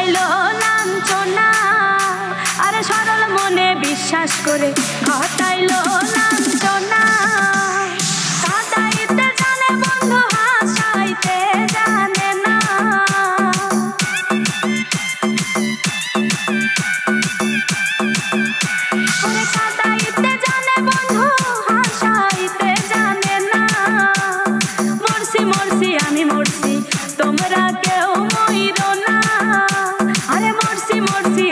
ঘটাইলো লাঞ্ছনা, আরে সরল মনে বিশ্বাস করে ঘটাইলো লাঞ্ছনা। কাঁদাইতে জানে বন্ধু হাসাইতে জানে না, ওরে কাঁদাইতে জানে বন্ধু হাসাইতে জানে না। মরছি মরছি আমি মরছি তোমরা কেউ মইরো না, আরে মরছি মরছি